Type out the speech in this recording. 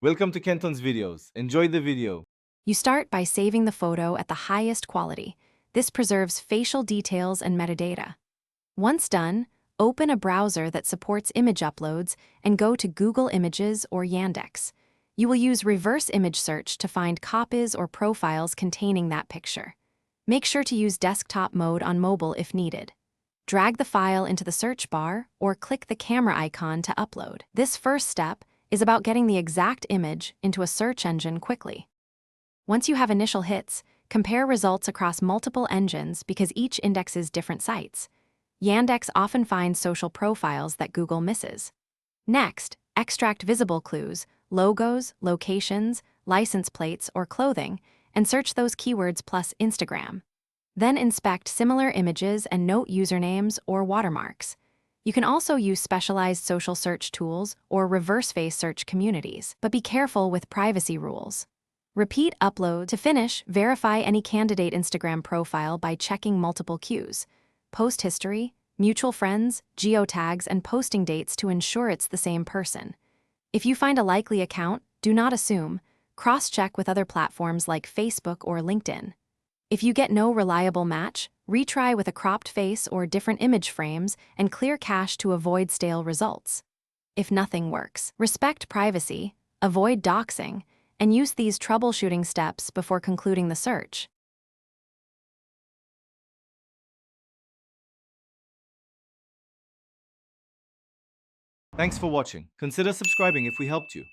Welcome to Kenton's videos. Enjoy the video. You start by saving the photo at the highest quality. This preserves facial details and metadata. Once done, open a browser that supports image uploads and go to Google Images or Yandex. You will use reverse image search to find copies or profiles containing that picture. Make sure to use desktop mode on mobile if needed. Drag the file into the search bar or click the camera icon to upload. This first step is about getting the exact image into a search engine quickly. Once you have initial hits, compare results across multiple engines because each indexes different sites. Yandex often finds social profiles that Google misses. Next, extract visible clues, logos, locations, license plates, or clothing, and search those keywords plus Instagram. Then inspect similar images and note usernames or watermarks. You can also use specialized social search tools or reverse face search communities, but be careful with privacy rules. Repeat upload. To finish, verify any candidate Instagram profile by checking multiple cues: post history, mutual friends, geotags, and posting dates to ensure it's the same person. If you find a likely account, do not assume. Cross-check with other platforms like Facebook or LinkedIn. If you get no reliable match, retry with a cropped face or different image frames and clear cache to avoid stale results. If nothing works, respect privacy, avoid doxing, and use these troubleshooting steps before concluding the search. Thanks for watching. Consider subscribing if we helped you.